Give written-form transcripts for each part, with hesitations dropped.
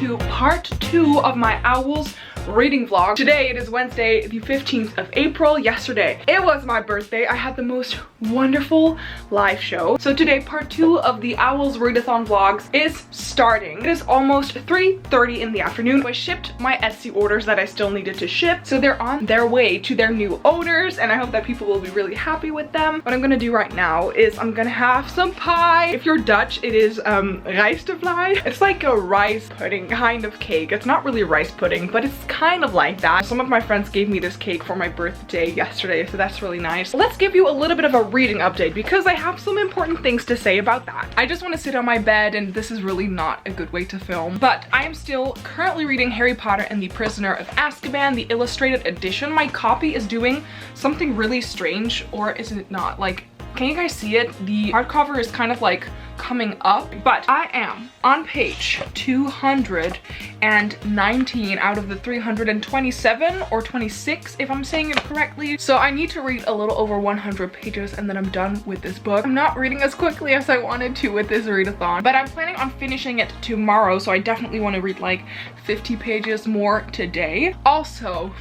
to part 2 of my Owls reading vlog. Today it is Wednesday, the 15th of April. Yesterday it was my birthday. I had the most wonderful live show. So today part 2 of the Owls readathon vlogs is starting. It is almost 3:30 in the afternoon. I shipped my Etsy orders that I still needed to ship, so they're on their way to their new owners, and I hope that people will be really happy with them. What I'm gonna do right now is I'm gonna have some pie. If you're Dutch, it is rijstevlei. It's like a rice pudding kind of cake. It's not really rice pudding, but it's kind of like that. Some of my friends gave me this cake for my birthday yesterday, so that's really nice. Let's give you a little bit of a reading update because I have some important things to say about that. I just want to sit on my bed, and this is really not a good way to film, but I am still currently reading Harry Potter and the Prisoner of Azkaban, the illustrated edition. My copy is doing something really strange, or is it not? Like, can you guys see it? The hardcover is kind of like coming up, but I am on page 219 out of the 327 or 26 if I'm saying it correctly. So I need to read a little over 100 pages and then I'm done with this book. I'm not reading as quickly as I wanted to with this readathon, but I'm planning on finishing it tomorrow, so I definitely want to read like 50 pages more today. Also,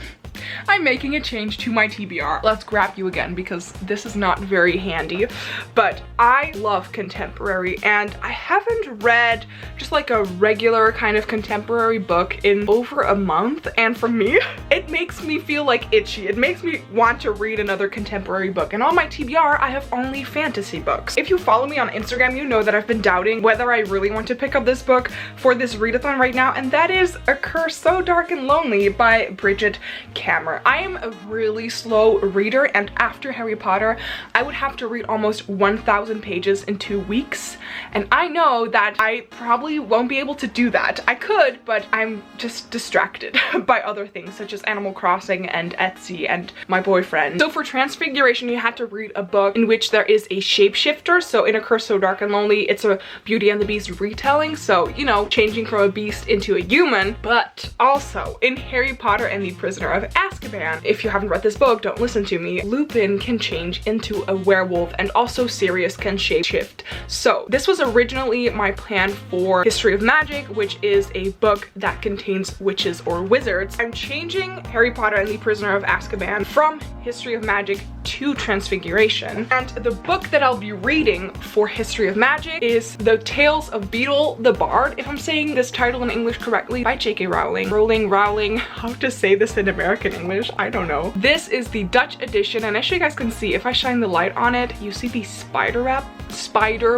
I'm making a change to my TBR. Let's grab you again because this is not very handy, but I love contemporary and I haven't read just like a regular kind of contemporary book in over a month, and for me, it makes me feel like itchy. It makes me want to read another contemporary book, and on my TBR, I have only fantasy books. If you follow me on Instagram, you know that I've been doubting whether I really want to pick up this book for this readathon right now, and that is A Curse So Dark and Lonely by Bridget Camera. I am a really slow reader, and after Harry Potter, I would have to read almost 1,000 pages in 2 weeks, and I know that I probably won't be able to do that. I could, but I'm just distracted by other things such as Animal Crossing and Etsy and my boyfriend. So for Transfiguration, you had to read a book in which there is a shapeshifter. So in A Curse So Dark and Lonely, it's a Beauty and the Beast retelling, so you know, changing from a beast into a human. But also in Harry Potter and the Prisoner of Azkaban, if you haven't read this book, don't listen to me, Lupin can change into a werewolf, and also Sirius can shapeshift. So this was originally my plan for History of Magic, which is a book that contains witches or wizards. I'm changing Harry Potter and the Prisoner of Azkaban from History of Magic to Transfiguration, and the book that I'll be reading for History of Magic is The Tales of Beedle the Bard, if I'm saying this title in English correctly, by J.K. Rowling. Rowling, how to say this in American English, I don't know. This is the Dutch edition, and as you guys can see, if I shine the light on it, you see these spider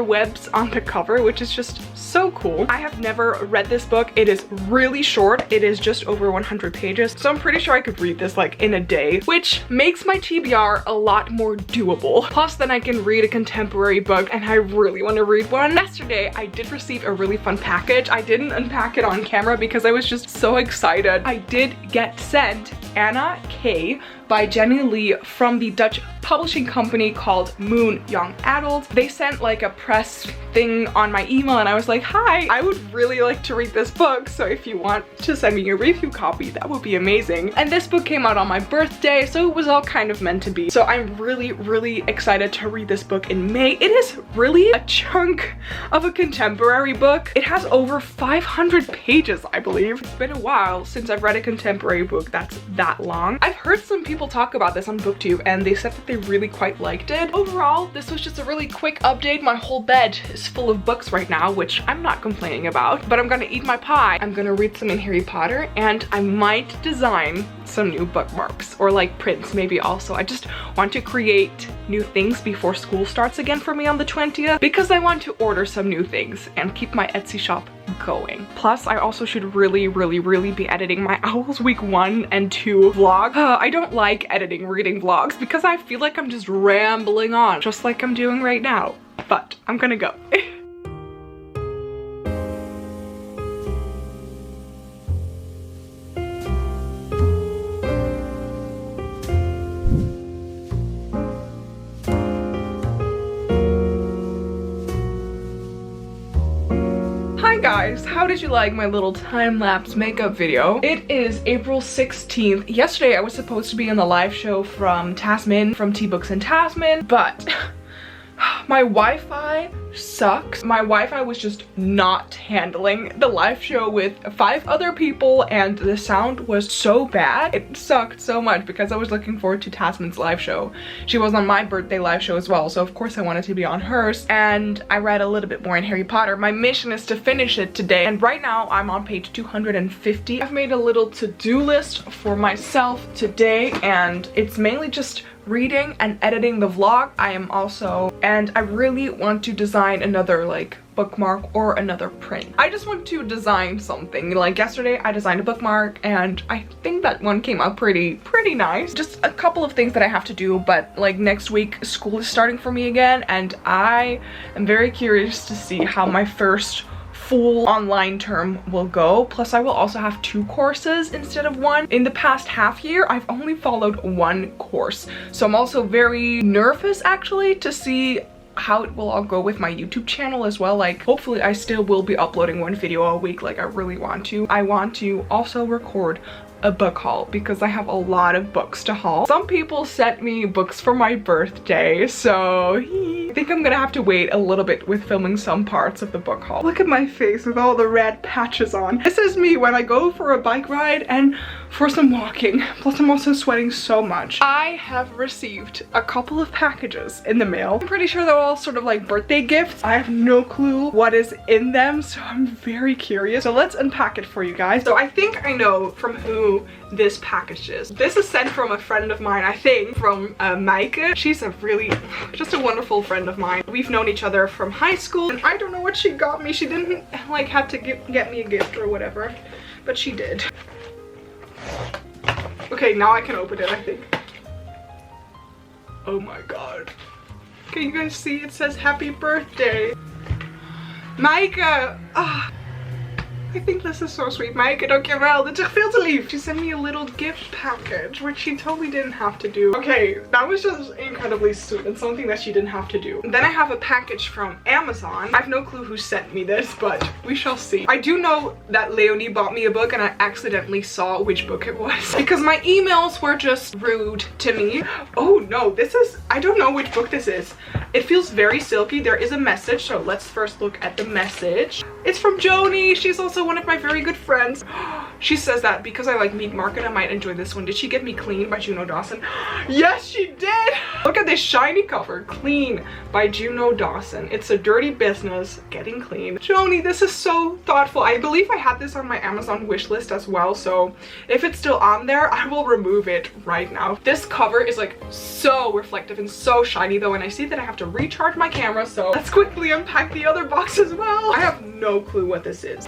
webs on the cover, which is just so cool. I have never read this book. It is really short. It is just over 100 pages, so I'm pretty sure I could read this like in a day, which makes my TBR a lot more doable. Plus then I can read a contemporary book, and I really want to read one. Yesterday I did receive a really fun package. I didn't unpack it on camera because I was just so excited. I did get sent Anna K by Jenny Lee from the Dutch publishing company called Moon Young Adult. They sent like a press thing on my email, and I was like, hi, I would really like to read this book, so if you want to send me a review copy, that would be amazing. And this book came out on my birthday, so it was all kind of meant to be. So I'm really excited to read this book in May. It is really a chunk of a contemporary book. It has over 500 pages, I believe. It's been a while since I've read a contemporary book that's that long. I've heard some people talk about this on BookTube, and they said that they really quite liked it. Overall, this was just a really quick update. My whole bed is full of books right now, which I'm not complaining about, but I'm gonna eat my pie. I'm gonna read some in Harry Potter, and I might design some new bookmarks or like prints maybe also. I just want to create new things before school starts again for me on the 20th because I want to order some new things and keep my Etsy shop going. Plus, I also should really be editing my Owls week 1 and 2 vlog. I don't like editing reading vlogs because I feel like I'm just rambling on, just like I'm doing right now, but I'm gonna go. Hi guys, how did you like my little time-lapse makeup video? It is April 16th. Yesterday I was supposed to be in the live show from Tasman, from T-Books in Tasman, but my Wi-Fi sucks. My Wi-Fi was just not handling the live show with 5 other people and the sound was so bad. It sucked so much because I was looking forward to Tasman's live show. She was on my birthday live show as well, so of course I wanted to be on hers, and I read a little bit more in Harry Potter. My mission is to finish it today, and right now I'm on page 250. I've made a little to-do list for myself today, and it's mainly just reading and editing the vlog. And I really want to design another like bookmark or another print. I just want to design something. Like yesterday I designed a bookmark and I think that one came out pretty nice. Just a couple of things that I have to do, but like next week school is starting for me again, and I am very curious to see how my first full online term will go. Plus I will also have 2 courses instead of 1. In the past half year I've only followed 1 course, so I'm also very nervous actually to see how it will all go with my YouTube channel as well. Like hopefully I still will be uploading 1 video a week like I really want to. I want to also record a book haul because I have a lot of books to haul. Some people sent me books for my birthday, so I think I'm gonna have to wait a little bit with filming some parts of the book haul. Look at my face with all the red patches on. This is me when I go for a bike ride and for some walking. Plus I'm also sweating so much. I have received a couple of packages in the mail. I'm pretty sure they're all sort of like birthday gifts. I have no clue what is in them, so I'm very curious. So let's unpack it for you guys. So I think I know from who this package is. This is sent from a friend of mine, I think from Maaike. She's just a wonderful friend of mine. We've known each other from high school, and I don't know what she got me. She didn't like have to get me a gift or whatever, but she did. Okay, now I can open it, I think. Oh my god. Can you guys see? It says happy birthday. Maaike! I think this is so sweet. Maaike, dankjewel. Dit is echt veel te lief. She sent me a little gift package, which she totally didn't have to do. Okay, that was just incredibly sweet and something that she didn't have to do. Then I have a package from Amazon. I have no clue who sent me this, but we shall see. I do know that Leonie bought me a book and I accidentally saw which book it was because my emails were just rude to me. Oh no, I don't know which book this is. It feels very silky. There is a message, so let's first look at the message. It's from Joni. She's also one of my very good friends. She says that because I like Meat Market, I might enjoy this one. Did she get me Clean by Juno Dawson? Yes, she did! Look at this shiny cover. Clean by Juno Dawson. It's a dirty business getting clean. Joni, this is so thoughtful. I believe I had this on my Amazon wish list as well, so if it's still on there, I will remove it right now. This cover is like so reflective and so shiny though, and I see that I have to recharge my camera, so let's quickly unpack the other box as well. I have no clue what this is.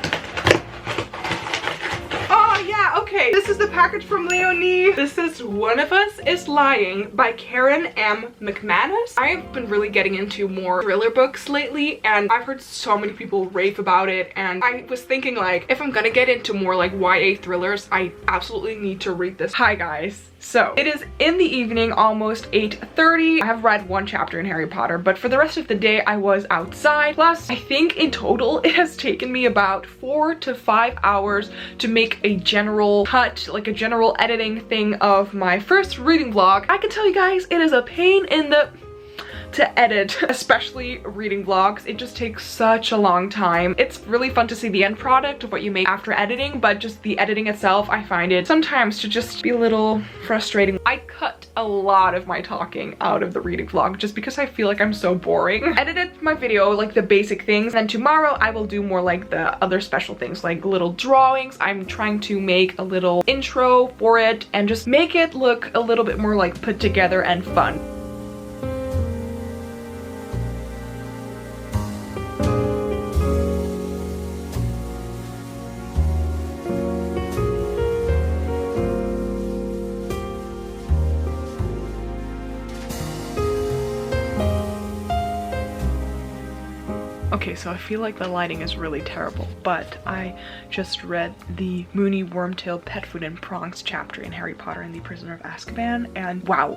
Oh yeah, okay. This is the package from Leonie. This is One of Us is Lying by Karen M. McManus. I've been really getting into more thriller books lately, and I've heard so many people rave about it, and I was thinking like, if I'm gonna get into more like YA thrillers, I absolutely need to read this. Hi guys. So it is in the evening, almost 8:30. I have read 1 chapter in Harry Potter, but for the rest of the day I was outside. Plus, I think in total it has taken me about 4 to 5 hours to make a general cut, like a general editing thing of my first reading vlog. I can tell you guys, it is a pain in the to edit, especially reading vlogs. It just takes such a long time. It's really fun to see the end product of what you make after editing, but just the editing itself, I find it sometimes to just be a little frustrating. I cut a lot of my talking out of the reading vlog just because I feel like I'm so boring. Edited my video, like the basic things, and tomorrow I will do more like the other special things, like little drawings. I'm trying to make a little intro for it and just make it look a little bit more like put together and fun. Okay, so I feel like the lighting is really terrible, but I just read the Moony Wormtail Pet Food and Prongs chapter in Harry Potter and the Prisoner of Azkaban, and wow,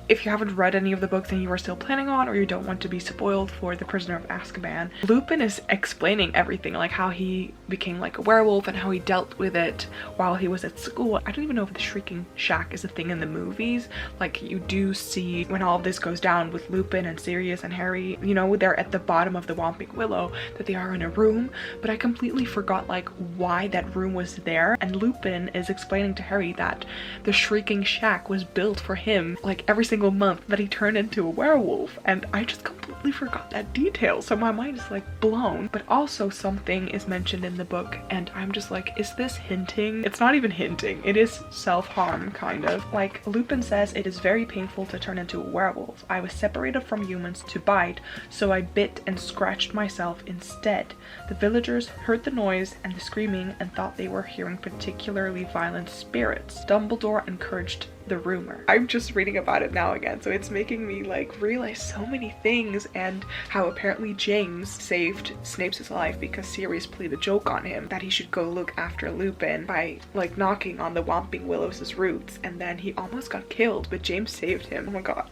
if you haven't read any of the books and you are still planning on, or you don't want to be spoiled for the Prisoner of Azkaban, Lupin is explaining everything, like how he became like a werewolf and how he dealt with it while he was at school. I don't even know if the Shrieking Shack is a thing in the movies. Like, you do see when all of this goes down with Lupin and Sirius and Harry, you know, they're at the bottom of the Whomping Willow, that they are in a room, but I completely forgot like why that room was there. And Lupin is explaining to Harry that the Shrieking Shack was built for him like every single month that he turned into a werewolf, and I just completely forgot that detail, so my mind is like blown. But also something is mentioned in the book and I'm just like, is this hinting? It's not even hinting, it is self-harm kind of. Like, Lupin says, it is very painful to turn into a werewolf. I was separated from humans to bite, so I bit and scratched myself instead. The villagers heard the noise and the screaming and thought they were hearing particularly violent spirits. Dumbledore encouraged the rumor. I'm just reading about it now again, so it's making me like realize so many things, and how apparently James saved Snape's life because Sirius played a joke on him that he should go look after Lupin by like knocking on the Whomping Willow's roots, and then he almost got killed, but James saved him. Oh my god.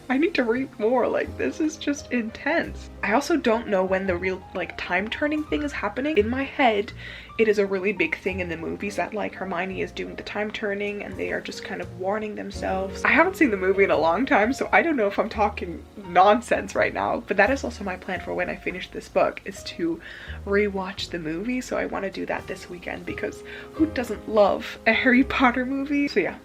I need to read more, like this is just intense. I also don't know when the real like time turning thing is happening. In my head, it is a really big thing in the movies that like Hermione is doing the time turning and they are just kind of warning themselves. I haven't seen the movie in a long time, so I don't know if I'm talking nonsense right now, but that is also my plan for when I finish this book, is to rewatch the movie. So I want to do that this weekend because who doesn't love a Harry Potter movie? So yeah,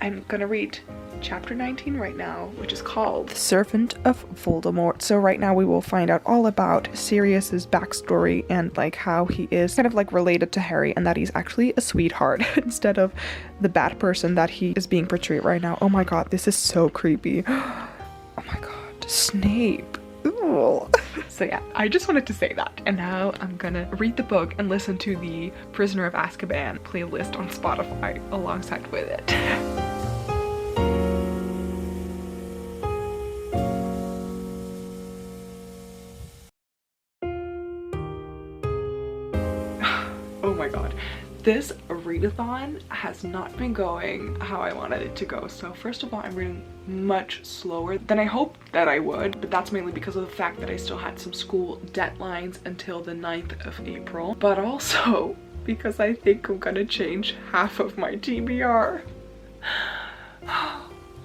I'm gonna read chapter 19 right now, which is called The Servant of Voldemort. So right now we will find out all about Sirius's backstory and like how he is kind of like related to Harry, and that he's actually a sweetheart instead of the bad person that he is being portrayed right now. Oh my god, this is so creepy. Oh my god, Snape. Ooh. So yeah, I just wanted to say that. And now I'm gonna read the book and listen to the Prisoner of Azkaban playlist on Spotify alongside with it. Oh my god, this readathon has not been going how I wanted it to go. So first of all, I'm reading much slower than I hoped that I would, but that's mainly because of the fact that I still had some school deadlines until the 9th of April, but also because I think I'm gonna change half of my TBR.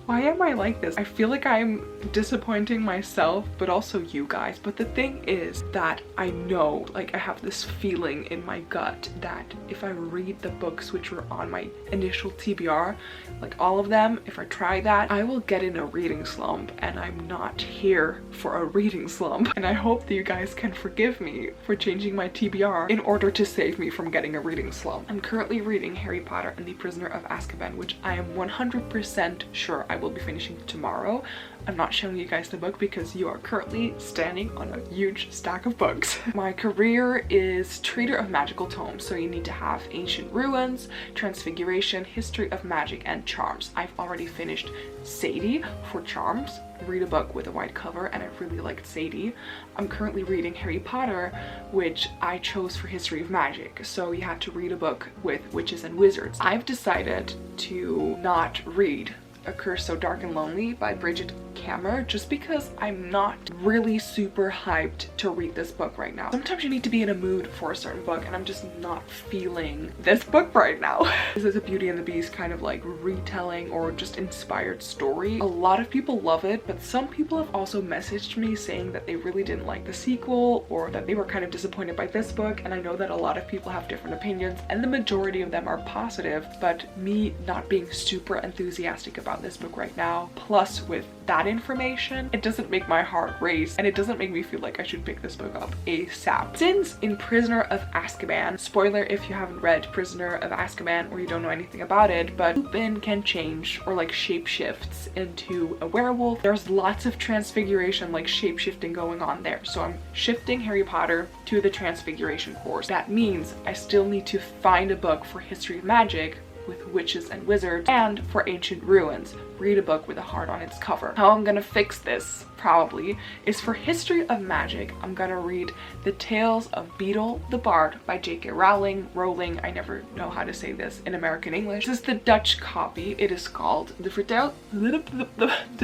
Why am I like this? I feel like I'm disappointing myself, but also you guys. But the thing is that I know, like I have this feeling in my gut that if I read the books which were on my initial TBR, like all of them, if I try that, I will get in a reading slump, and I'm not here for a reading slump. And I hope that you guys can forgive me for changing my TBR in order to save me from getting a reading slump. I'm currently reading Harry Potter and the Prisoner of Azkaban, which I am 100% sure I will be finishing tomorrow. I'm not showing you guys the book because you are currently standing on a huge stack of books. My career is Treater of Magical Tomes, so you need to have Ancient Ruins, Transfiguration, History of Magic, and Charms. I've already finished Sadie for Charms. Read a book with a white cover, and I really liked Sadie. I'm currently reading Harry Potter, which I chose for History of Magic, so you had to read a book with witches and wizards. I've decided to not read A Curse So Dark and Lonely by Bridget Kammer, just because I'm not really super hyped to read this book right now. Sometimes you need to be in a mood for a certain book, and I'm just not feeling this book right now. This is a Beauty and the Beast kind of like retelling or just inspired story. A lot of people love it, but some people have also messaged me saying that they really didn't like the sequel, or that they were kind of disappointed by this book. And I know that a lot of people have different opinions, and the majority of them are positive, but me not being super enthusiastic about this book right now, plus with that information, it doesn't make my heart race, and it doesn't make me feel like I should pick this book up ASAP. Since in Prisoner of Azkaban, spoiler if you haven't read Prisoner of Azkaban or you don't know anything about it, but Lupin can change or like shapeshifts into a werewolf. There's lots of transfiguration, like shapeshifting going on there. So I'm shifting Harry Potter to the transfiguration course. That means I still need to find a book for History of Magic with witches and wizards, and for Ancient Ruins read a book with a heart on its cover. How I'm gonna fix this, probably, is for History of Magic, I'm gonna read The Tales of Beedle the Bard by J.K. Rowling, I never know how to say this in American English. This is the Dutch copy. It is called De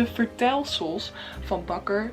Vertelsels van Baker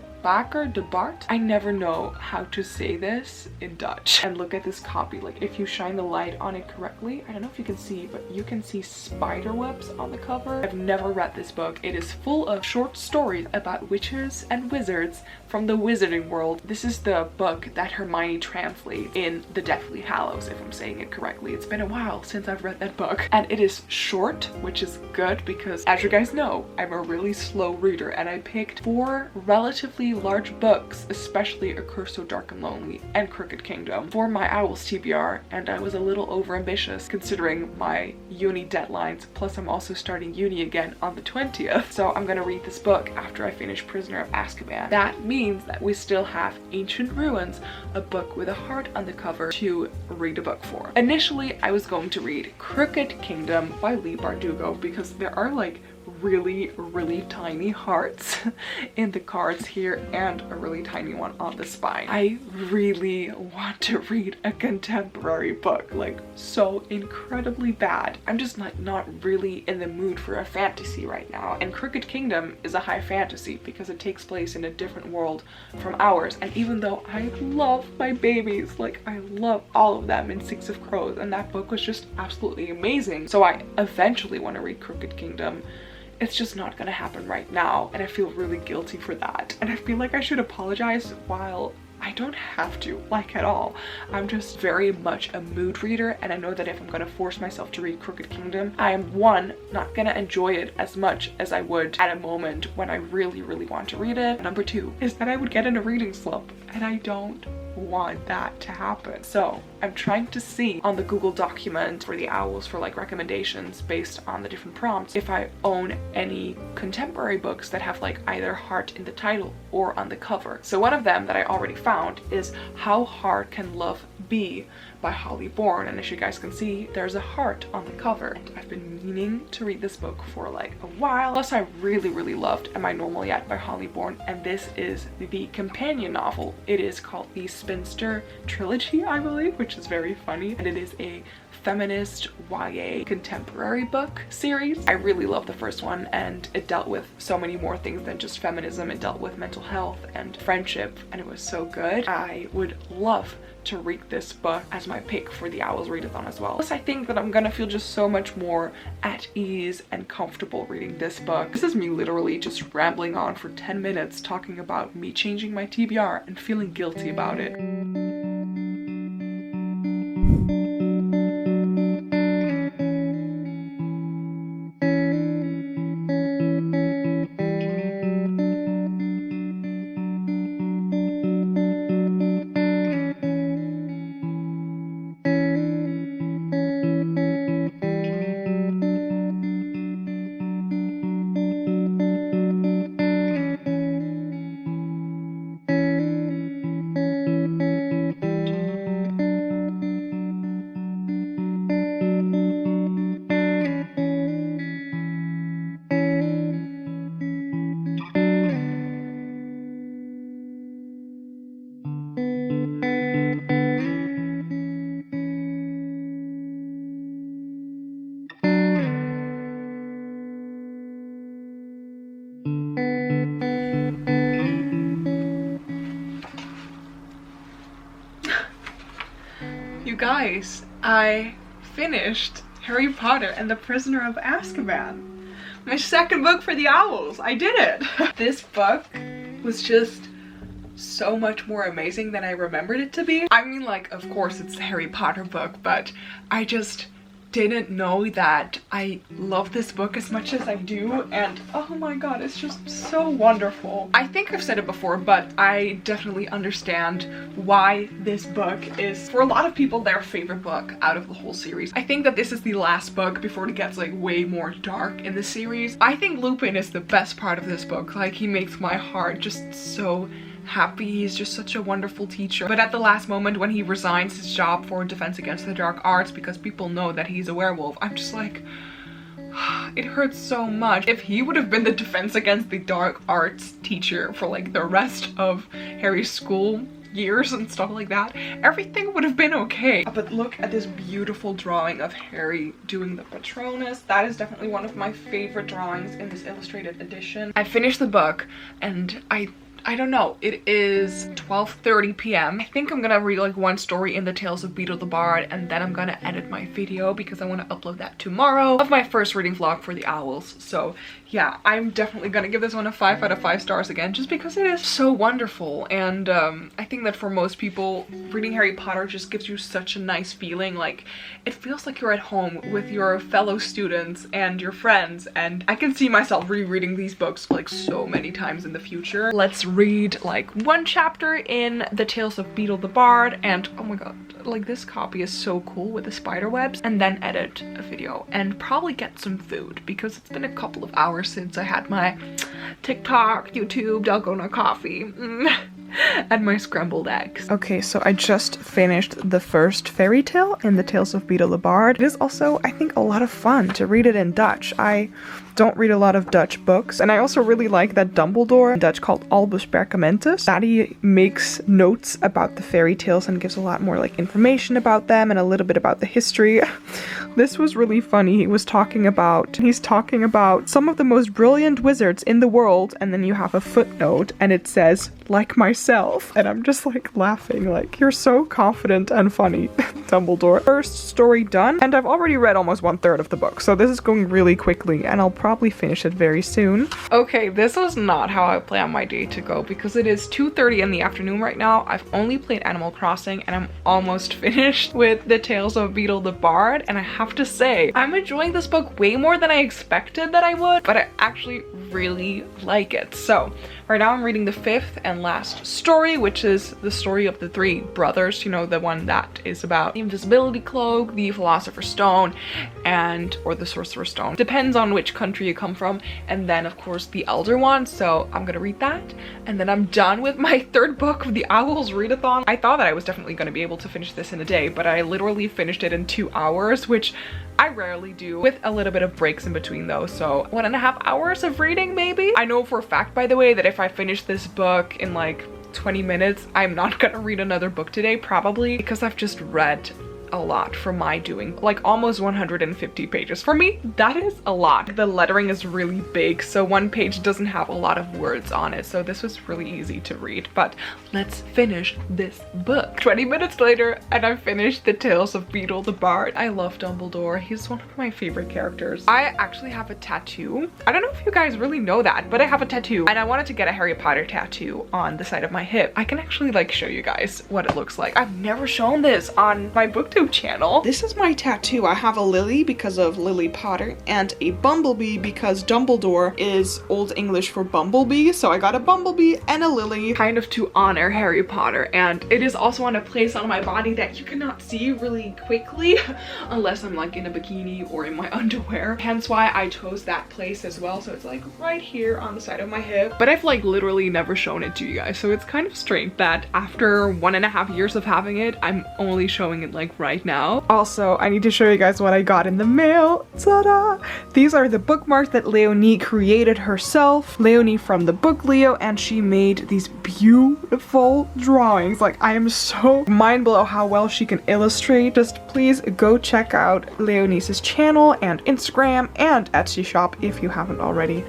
de Bard. I never know how to say this in Dutch. And look at this copy. Like, if you shine the light on it correctly, I don't know if you can see, but you can see spider webs on the cover. I've never read this book. It is full of short stories about witches and wizards from the wizarding world. This is the book that Hermione translates in The Deathly Hallows, if I'm saying it correctly. It's been a while since I've read that book. And it is short, which is good because, as you guys know, I'm a really slow reader, and I picked 4 relatively large books, especially A Curse So Dark and Lonely and Crooked Kingdom, for my Owls TBR, and I was a little overambitious considering my uni deadlines, plus I'm also starting uni again on the 20th, so I'm gonna read this book after I finish Prisoner of Azkaban. That means that we still have Ancient Ruins, a book with a heart on the cover, to read a book for. Initially, I was going to read Crooked Kingdom by Leigh Bardugo because there are like really tiny hearts in the cards here and a really tiny one on the spine. I really want to read a contemporary book, like so incredibly bad. I'm just not really in the mood for a fantasy right now, and Crooked Kingdom is a high fantasy because it takes place in a different world from ours, and even though I love my babies, like I love all of them in Six of Crows, and that book was just absolutely amazing, so I eventually want to read Crooked Kingdom. It's just not gonna happen right now, and I feel really guilty for that. And I feel like I should apologize while I don't have to, like, at all. I'm just very much a mood reader, and I know that if I'm gonna force myself to read Crooked Kingdom, I am, 1, not gonna enjoy it as much as I would at a moment when I really want to read it. Number 2 is that I would get in a reading slump, and I don't want that to happen. So I'm trying to see on the Google document for the Owls for like recommendations based on the different prompts if I own any contemporary books that have like either heart in the title or on the cover. So one of them that I already found is How Hard Can Love Be by Holly Bourne, and as you guys can see, there's a heart on the cover, and I've been meaning to read this book for like a while. Plus I really loved Am I Normal Yet by Holly Bourne, and this is the companion novel. It is called the Spinster Trilogy, I believe, which is very funny, and it is a feminist YA contemporary book series. I really love the first one, and it dealt with so many more things than just feminism. It dealt with mental health and friendship, and it was so good. I would love to read this book as my pick for the Owls readathon as well. Plus I think that I'm gonna feel just so much more at ease and comfortable reading this book. This is me literally just rambling on for 10 minutes talking about me changing my TBR and feeling guilty about it. You guys, I finished Harry Potter and the Prisoner of Azkaban. My second book for the Owls. I did it. This book was just so much more amazing than I remembered it to be. I mean, like, of course it's a Harry Potter book, but I just didn't know that I love this book as much as I do, and oh my god, it's just so wonderful. I think I've said it before, but I definitely understand why this book is, for a lot of people, their favorite book out of the whole series. I think that this is the last book before it gets like way more dark in the series. I think Lupin is the best part of this book. Like, he makes my heart just so happy. He's just such a wonderful teacher. But at the last moment, when he resigns his job for Defense Against the Dark Arts because people know that he's a werewolf, I'm just like, it hurts so much. If he would have been the defense against the dark arts teacher for like the rest of Harry's school years and stuff like that, everything would have been okay. But look at this beautiful drawing of Harry doing the Patronus. That is definitely one of my favorite drawings in this illustrated edition. I finished the book and I don't know, it is 12:30 p.m. I think I'm gonna read like one story in the Tales of Beedle the Bard, and then I'm gonna edit my video because I want to upload that tomorrow of my first reading vlog for the owls. So yeah, I'm definitely gonna give this one a 5 out of 5 stars again, just because it is so wonderful. And I think that for most people, reading Harry Potter just gives you such a nice feeling. Like, it feels like you're at home with your fellow students and your friends, and I can see myself rereading these books like so many times in the future. Let's read like one chapter in the Tales of Beedle the Bard, and oh my god, like this copy is so cool with the spider webs, and then edit a video and probably get some food because it's been a couple of hours since I had my TikTok, YouTube, dalgona coffee and my scrambled eggs. Okay, so I just finished the first fairy tale in the Tales of Beedle the Bard. It is also, I think, a lot of fun to read it in Dutch. I don't read a lot of Dutch books, and I also really like that Dumbledore, in Dutch called Albus Perkamentus, that he makes notes about the fairy tales and gives a lot more like information about them and a little bit about the history. This was really funny. He's talking about some of the most brilliant wizards in the world, and then you have a footnote and it says, like myself, and I'm just like laughing, like, you're so confident and funny, Dumbledore. First story done, and I've already read almost 1/3 of the book, so this is going really quickly and I'll probably finish it very soon. Okay, this was not how I planned my day to go because it is 2:30 in the afternoon right now. I've only played Animal Crossing and I'm almost finished with the Tales of Beedle the Bard, and I have to say, I'm enjoying this book way more than I expected that I would, but I actually really like it. So right now I'm reading the 5th and last story, which is the story of the 3 brothers, you know, the one that is about the invisibility cloak, the philosopher's stone, or the sorcerer's stone, depends on which country you come from, and then of course the elder one. So I'm gonna read that and then I'm done with my 3rd book of the Owls readathon. I thought that I was definitely gonna be able to finish this in a day, but I literally finished it in 2 hours, which I rarely do, with a little bit of breaks in between though, so 1.5 hours of reading maybe. I know for a fact, by the way, that if I finish this book in like 20 minutes, I'm not gonna read another book today, probably, because I've just read a lot for my doing, like almost 150 pages. For me, that is a lot. The lettering is really big, so one page doesn't have a lot of words on it, so this was really easy to read. But let's finish this book. 20 minutes later and I've finished the Tales of Beedle the Bard. I love Dumbledore. He's one of my favorite characters. I actually have a tattoo. I don't know if you guys really know that, but I have a tattoo, and I wanted to get a Harry Potter tattoo on the side of my hip. I can actually like show you guys what it looks like. I've never shown this on my booktube channel. This is my tattoo. I have a lily because of Lily Potter and a bumblebee because Dumbledore is Old English for bumblebee, so I got a bumblebee and a lily kind of to honor Harry Potter, and it is also on a place on my body that you cannot see really quickly unless I'm like in a bikini or in my underwear, hence why I chose that place as well. So it's like right here on the side of my hip, but I've like literally never shown it to you guys, so it's kind of strange that after 1.5 years of having it, I'm only showing it like right now. Also, I need to show you guys what I got in the mail. Ta-da! These are the bookmarks that Leonie created herself. Leonie from the book Leo, and she made these beautiful drawings. Like, I am so mind blown how well she can illustrate. Just please go check out Leonie's channel and Instagram and Etsy shop if you haven't already.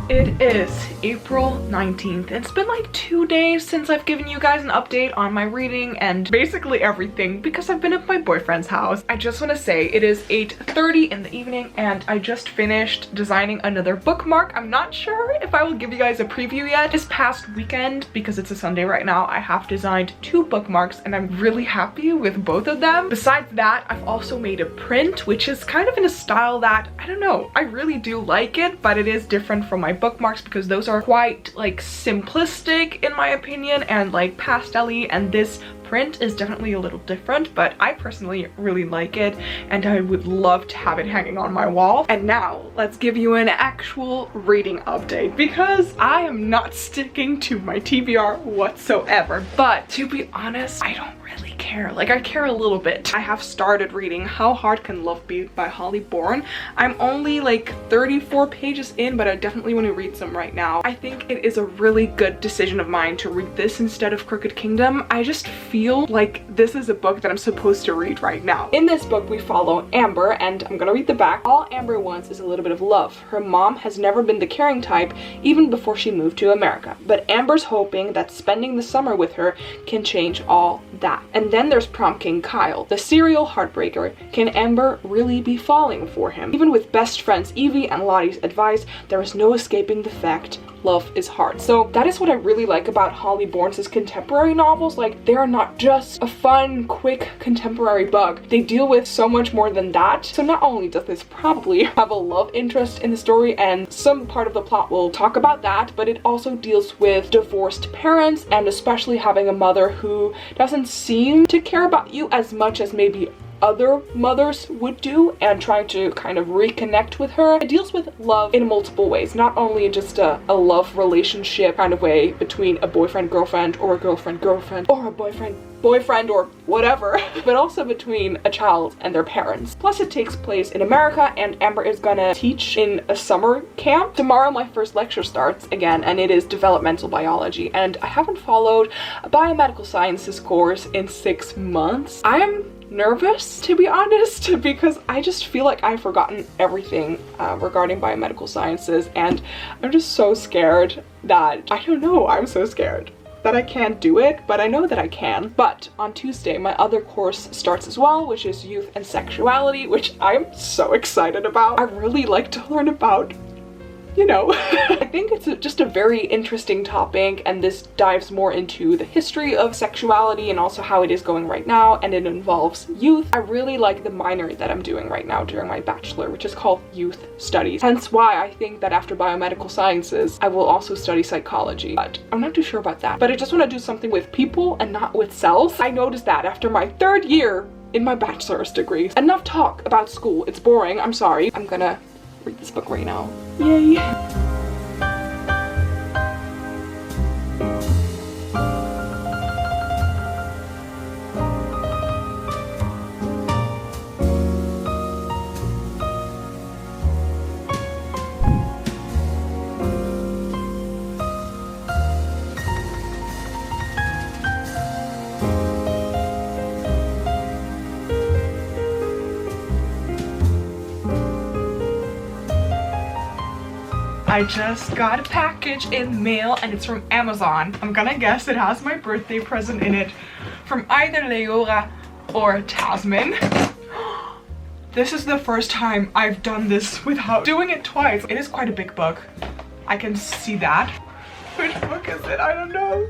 It is April 19th. It's been like 2 days since I've given you guys an update on my reading and basically everything because I've been at my boyfriend's house. I just want to say it is 8:30 in the evening and I just finished designing another bookmark. I'm not sure if I will give you guys a preview yet. This past weekend, because it's a Sunday right now, I have designed 2 bookmarks and I'm really happy with both of them. Besides that, I've also made a print, which is kind of in a style that, I don't know, I really do like it, but it is different from my bookmarks because those are quite like simplistic in my opinion and like pastel-y, and this print is definitely a little different, but I personally really like it and I would love to have it hanging on my wall. And now let's give you an actual reading update because I am not sticking to my TBR whatsoever, but to be honest, I don't really care care. Like, I care a little bit. I have started reading How Hard Can Love Be by Holly Bourne. I'm only like 34 pages in, but I definitely want to read some right now. I think it is a really good decision of mine to read this instead of Crooked Kingdom. I just feel like this is a book that I'm supposed to read right now. In this book, we follow Amber, and I'm gonna read the back. All Amber wants is a little bit of love. Her mom has never been the caring type, even before she moved to America. But Amber's hoping that spending the summer with her can change all that. And then there's Prom King Kyle, the serial heartbreaker. Can Amber really be falling for him? Even with best friends Evie and Lottie's advice, there is no escaping the fact love is hard. So that is what I really like about Holly Bourne's contemporary novels. Like, they are not just a fun, quick contemporary book. They deal with so much more than that. So not only does this probably have a love interest in the story, and some part of the plot will talk about that, but it also deals with divorced parents, and especially having a mother who doesn't seem to care about you as much as maybe other mothers would do, and trying to kind of reconnect with her. It deals with love in multiple ways, not only just a love relationship kind of way between a boyfriend-girlfriend or a girlfriend-girlfriend or a boyfriend or whatever, but also between a child and their parents. Plus, it takes place in America, and Amber is gonna teach in a summer camp. Tomorrow my first lecture starts again, and it is developmental biology, and I haven't followed a biomedical sciences course in 6 months. I am nervous, to be honest, because I just feel like I've forgotten everything regarding biomedical sciences, and I'm just so scared that, I don't know, I'm so scared that I can't do it, but I know that I can. But on Tuesday, my other course starts as well, which is youth and sexuality, which I'm so excited about. I really like to learn about, you know. I think it's just a very interesting topic, and this dives more into the history of sexuality and also how it is going right now, and it involves youth. I really like the minor that I'm doing right now during my bachelor, which is called youth studies. Hence why I think that after biomedical sciences, I will also study psychology, but I'm not too sure about that. But I just want to do something with people and not with cells. I noticed that after my 3rd year in my bachelor's degree. Enough talk about school. It's boring. I'm sorry. I'm gonna read this book right now. Yay! I just got a package in the mail, and it's from Amazon. I'm gonna guess it has my birthday present in it from either Leora or Tasman. This is the first time I've done this without doing it twice. It is quite a big book. I can see that. Which book is it? I don't know.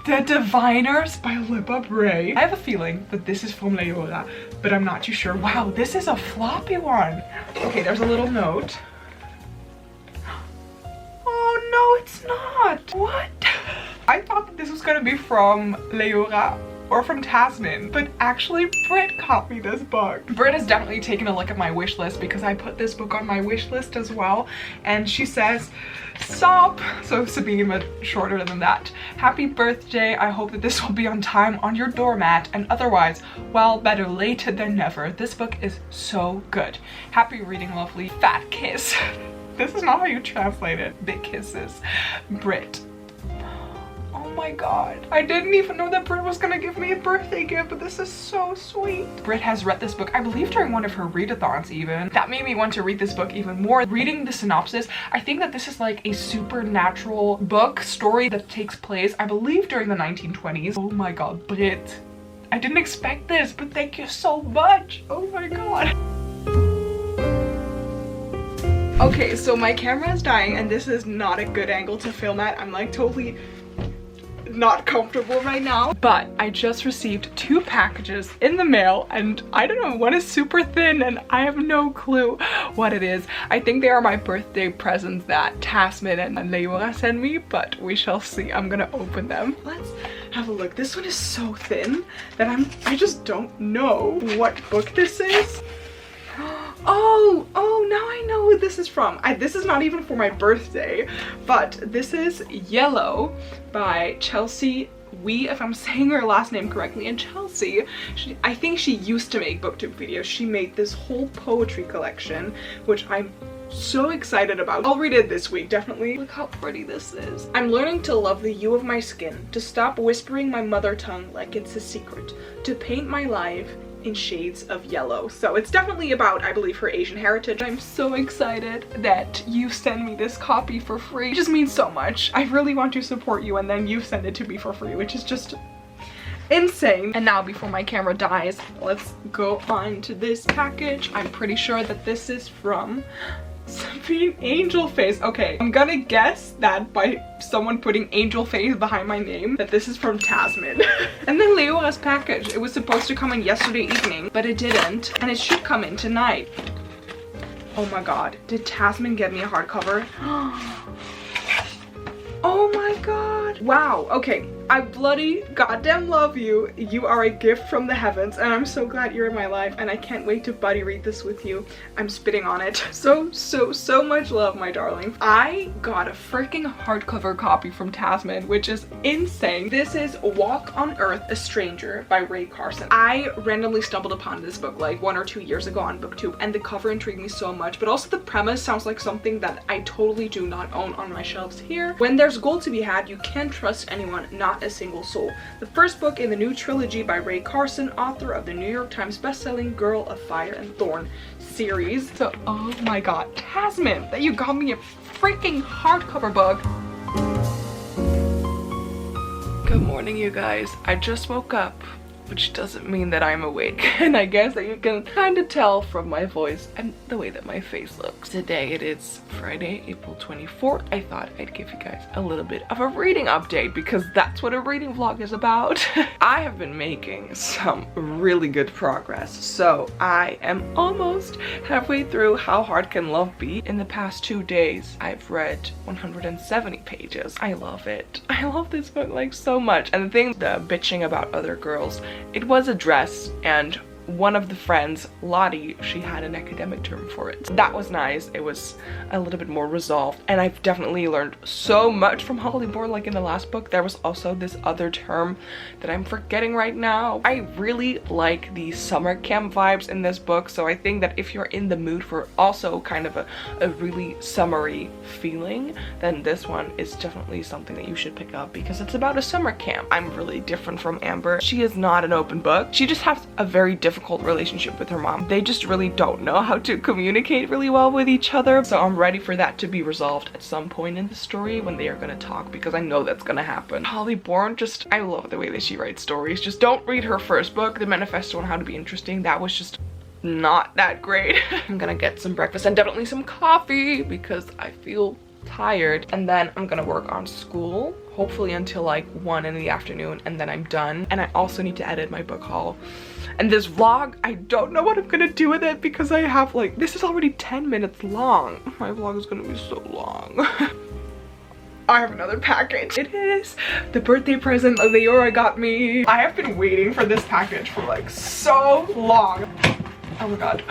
The Diviners by Lippa Bray. I have a feeling that this is from Leora, but I'm not too sure. Wow, this is a floppy one. Okay, there's a little note. Oh no, it's not. What? I thought that this was gonna be from Leora or from Tasman, but actually Britt got me this book. Britt has definitely taken a look at my wish list, because I put this book on my wish list as well, and she says, stop. So Sabine, but shorter than that. Happy birthday. I hope that this will be on time on your doormat, and otherwise, well, better late than never. This book is so good. Happy reading, lovely. Fat kiss. This is not how you translate it. Big kisses. Britt. Oh my god. I didn't even know that Britt was gonna give me a birthday gift, but this is so sweet. Britt has read this book, I believe during one of her readathons even. That made me want to read this book even more. Reading the synopsis, I think that this is like a supernatural book story that takes place, I believe, during the 1920s. Oh my god, Britt. I didn't expect this, but thank you so much. Oh my god. Okay, so my camera is dying, and this is not a good angle to film at. I'm like totally not comfortable right now. But I just received 2 packages in the mail, and I don't know, one is super thin and I have no clue what it is. I think they are my birthday presents that Tasman and Leora sent me, but we shall see. I'm gonna open them. Let's have a look. This one is so thin that I just don't know what book this is. Oh, now I know who this is from. This is not even for my birthday, but this is Yellow by Chelsea Wee, if I'm saying her last name correctly, and Chelsea. I think she used to make booktube videos. She made this whole poetry collection, which I'm so excited about. I'll read it this week, definitely. Look how pretty this is. I'm learning to love the hue of my skin, to stop whispering my mother tongue like it's a secret, to paint my life in shades of yellow. So it's definitely about, I believe, her Asian heritage. I'm so excited that you send me this copy for free. It just means so much. I really want to support you, and then you send it to me for free, which is just insane. And now, before my camera dies, let's go on to this package. I'm pretty sure that this is from Sabine Angel Face. Okay, I'm gonna guess that by someone putting Angel Face behind my name that this is from Tasman. And then Leora's package. It was supposed to come in yesterday evening, but it didn't, and it should come in tonight. Oh my god, did Tasman get me a hardcover? Oh my god. Wow, okay. I bloody goddamn love you. You are a gift from the heavens, and I'm so glad you're in my life, and I can't wait to buddy read this with you. I'm spitting on it. So much love, my darling. I got a freaking hardcover copy from Tasman, which is insane. This is Walk on Earth, a Stranger by Ray Carson. I randomly stumbled upon this book like 1 or 2 years ago on BookTube, and the cover intrigued me so much, but also the premise sounds like something that I totally do not own on my shelves here. When there's gold to be had, you can't trust anyone, not a single soul. The first book in the new trilogy by Ray Carson, author of the New York Times bestselling Girl of Fire and Thorn series. So, oh my god, Tasman, that you got me a freaking hardcover book. Good morning, you guys. I just woke up, which doesn't mean that I'm awake, and I guess that you can kind of tell from my voice and the way that my face looks. Today it is Friday, April 24th. I thought I'd give you guys a little bit of a reading update because that's what a reading vlog is about. I have been making some really good progress, so I am almost halfway through How Hard Can Love Be. In the past 2 days, I've read 170 pages. I love it. I love this book like so much. And the thing, the bitching about other girls, it was addressed, and one of the friends, Lottie, she had an academic term for it. That was nice. It was a little bit more resolved, and I've definitely learned so much from Holly Bourne. Like in the last book, there was also this other term that I'm forgetting right now. I really like the summer camp vibes in this book, so I think that if you're in the mood for also kind of a really summery feeling, then this one is definitely something that you should pick up because it's about a summer camp. I'm really different from Amber. She is not an open book. She just has a very difficult relationship with her mom. They just really don't know how to communicate really well with each other, so I'm ready for that to be resolved at some point in the story when they are gonna talk, because I know that's gonna happen. Holly Bourne, just, I love the way that she writes stories. Just don't read her first book, The Manifesto on How to Be Interesting. That was just not that great. I'm gonna get some breakfast and definitely some coffee because I feel tired, and then I'm gonna work on school, hopefully until like 1 in the afternoon, and then I'm done. And I also need to edit my book haul. And this vlog, I don't know what I'm gonna do with it because I have like, this is already 10 minutes long. My vlog is gonna be so long. I have another package. It is the birthday present Leora got me. I have been waiting for this package for like so long. Oh my god.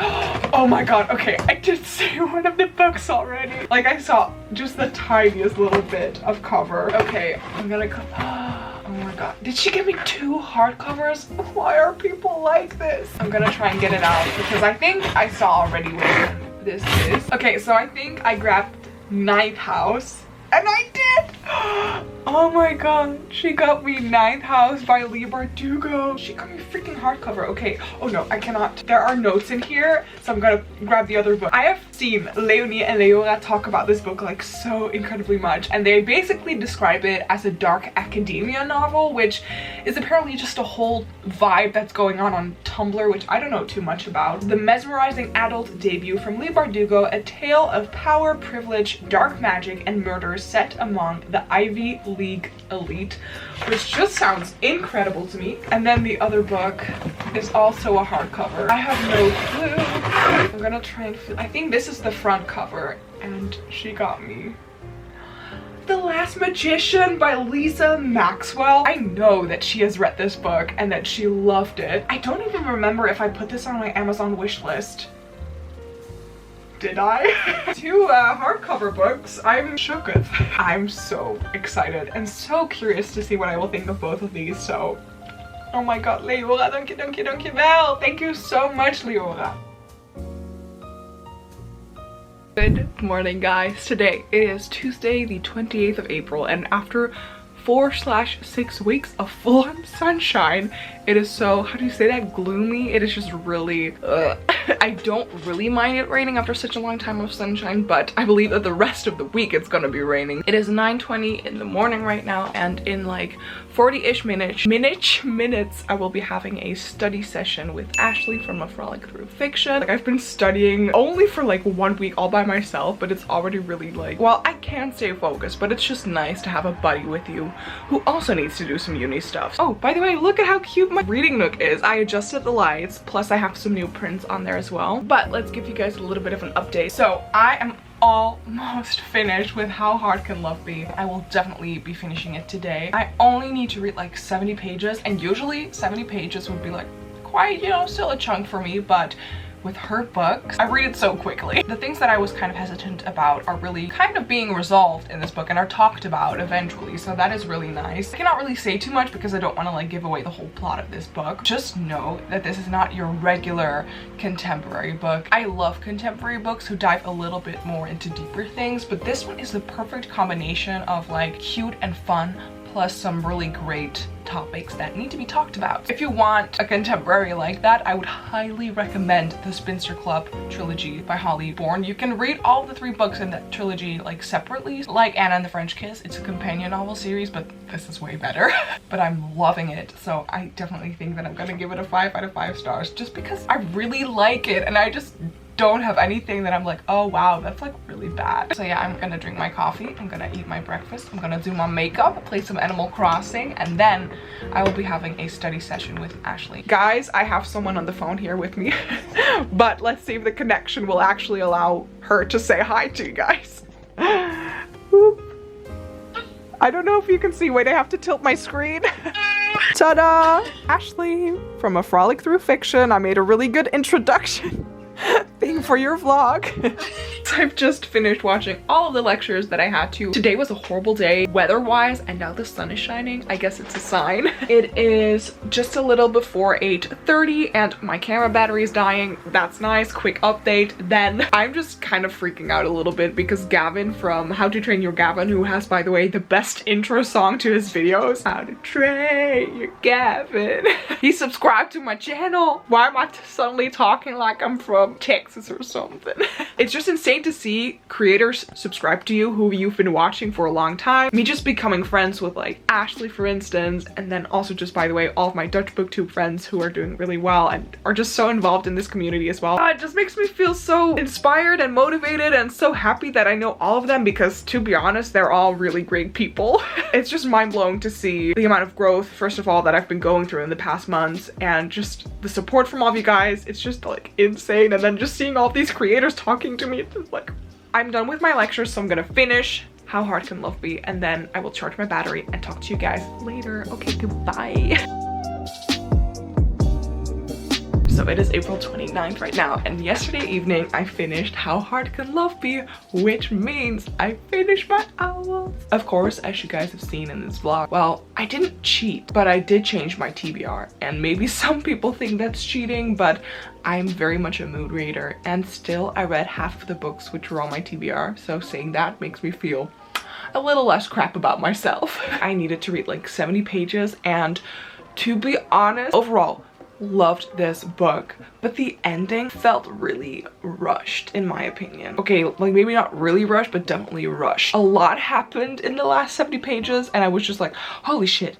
Oh my god. Okay, I did see one of the books already. Like, I saw just the tiniest little bit of cover. Okay, I'm gonna come. Oh my god. Did she give me 2 hardcovers? Why are people like this? I'm gonna try and get it out because I think I saw already where this is. Okay, so I think I grabbed Ninth House. And I did! Oh my god, she got me Ninth House by Leigh Bardugo. She got me freaking hardcover. Okay, oh no, I cannot. There are notes in here, so I'm gonna grab the other book. I have seen Leonie and Leora talk about this book like so incredibly much, and they basically describe it as a dark academia novel, which is apparently just a whole vibe that's going on Tumblr, which I don't know too much about. The mesmerizing adult debut from Leigh Bardugo, a tale of power, privilege, dark magic, and murder set among the Ivy League elite, which just sounds incredible to me. And then the other book is also a hardcover. I have no clue. I'm gonna try and I think this is the front cover, and she got me The Last Magician by Lisa Maxwell. I know that she has read this book and that she loved it. I don't even remember if I put this on my Amazon wish list. Did I? Two hardcover books I'm shook with. I'm so excited and so curious to see what I will think of both of these, so oh my god, Leora, dankjewel. Thank you so much, Leora. Good morning, guys. Today is Tuesday the 28th of April, and after 4/6 weeks of full-on sunshine, it is so, how do you say that, gloomy? It is just really I don't really mind it raining after such a long time of sunshine, but I believe that the rest of the week it's gonna be raining. It is 9:20 in the morning right now, and in like 40-ish minutes I will be having a study session with Ashley from A Frolic Through Fiction. Like, I've been studying only for like 1 week all by myself, but it's already really like, well, I can stay focused, but it's just nice to have a buddy with you who also needs to do some uni stuff. Oh, by the way, look at how cute my reading nook is. I adjusted the lights, plus I have some new prints on there as well. But let's give you guys a little bit of an update. So I am almost finished with How Hard Can Love Be. I will definitely be finishing it today. I only need to read like 70 pages, and usually 70 pages would be like quite, you know, still a chunk for me, but with her books, I read it so quickly. The things that I was kind of hesitant about are really kind of being resolved in this book and are talked about eventually, so that is really nice. I cannot really say too much because I don't want to like give away the whole plot of this book. Just know that this is not your regular contemporary book. I love contemporary books who dive a little bit more into deeper things, but this one is the perfect combination of like cute and fun plus some really great topics that need to be talked about. If you want a contemporary like that, I would highly recommend the Spinster Club trilogy by Holly Bourne. You can read all the 3 books in that trilogy like separately, like Anna and the French Kiss. It's a companion novel series, but this is way better. But I'm loving it, so I definitely think that I'm gonna give it a 5 out of 5 stars just because I really like it, and I just don't have anything that I'm like, oh wow, that's like really bad. So yeah, I'm gonna drink my coffee, I'm gonna eat my breakfast, I'm gonna do my makeup, play some Animal Crossing, and then I will be having a study session with Ashley. Guys, I have someone on the phone here with me, but let's see if the connection will actually allow her to say hi to you guys. Boop. I don't know if you can see, wait, I have to tilt my screen. Ta-da! Ashley from A Frolic Through Fiction. I made a really good introduction thing for your vlog. So I've just finished watching all of the lectures that I had to. Today was a horrible day weather-wise, and now the sun is shining. I guess it's a sign. It is just a little before 8:30 and my camera battery is dying. That's nice. Quick update. Then I'm just kind of freaking out a little bit because Gavin from How to Train Your Gavin, who has, by the way, the best intro song to his videos, How to Train Your Gavin, he subscribed to my channel. Why am I suddenly talking like I'm from Texas or something? It's just insane to see creators subscribe to you who you've been watching for a long time. Me just becoming friends with like Ashley, for instance, and then also just, by the way, all of my Dutch booktube friends who are doing really well and are just so involved in this community as well. It just makes me feel so inspired and motivated and so happy that I know all of them, because to be honest, they're all really great people. It's just mind-blowing to see the amount of growth, first of all, that I've been going through in the past months, and just the support from all of you guys. It's just like insane. And then just seeing all these creators talking to me, it's just like, I'm done with my lectures, so I'm gonna finish How Hard Can Love Be, and then I will charge my battery and talk to you guys later. Okay, goodbye. So it is April 29th right now, and yesterday evening I finished How Hard Can Love Be, which means I finished my owl. Of course, as you guys have seen in this vlog, well, I didn't cheat, but I did change my TBR, and maybe some people think that's cheating, but I'm very much a mood reader, and still I read half of the books which were on my TBR, so saying that makes me feel a little less crap about myself. I needed to read like 70 pages, and to be honest, overall, loved this book, but the ending felt really rushed in my opinion. Okay, like maybe not really rushed, but definitely rushed. A lot happened in the last 70 pages and I was just like, holy shit.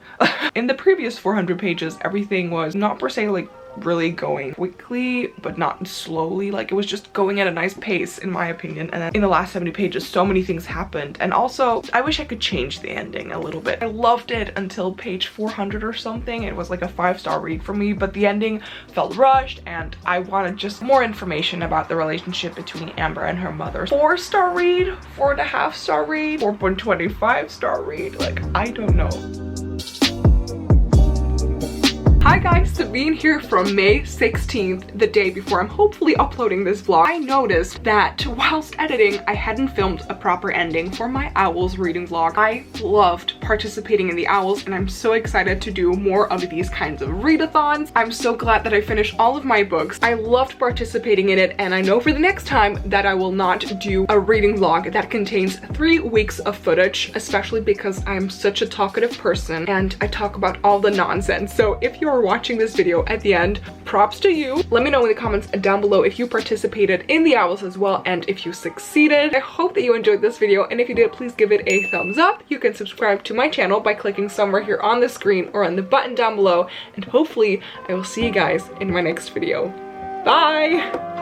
In the previous 400 pages, everything was not per se like really going quickly, but not slowly. Like, it was just going at a nice pace in my opinion. And then in the last 70 pages, so many things happened. And also, I wish I could change the ending a little bit. I loved it until page 400 or something. It was like a 5-star read for me, but the ending felt rushed and I wanted just more information about the relationship between Amber and her mother. 4-star read, 4.5-star read, 4.25-star read. Like, I don't know. Hi guys, Sabine here from May 16th, the day before I'm hopefully uploading this vlog. I noticed that whilst editing, I hadn't filmed a proper ending for my Owls reading vlog. I loved participating in the Owls and I'm so excited to do more of these kinds of readathons. I'm so glad that I finished all of my books. I loved participating in it and I know for the next time that I will not do a reading vlog that contains 3 weeks of footage, especially because I'm such a talkative person and I talk about all the nonsense. So if you're watching this video at the end, props to you. Let me know in the comments down below if you participated in the Owls as well and if you succeeded. I hope that you enjoyed this video, and if you did, please give it a thumbs up. You can subscribe to my channel by clicking somewhere here on the screen or on the button down below, and hopefully I will see you guys in my next video. Bye!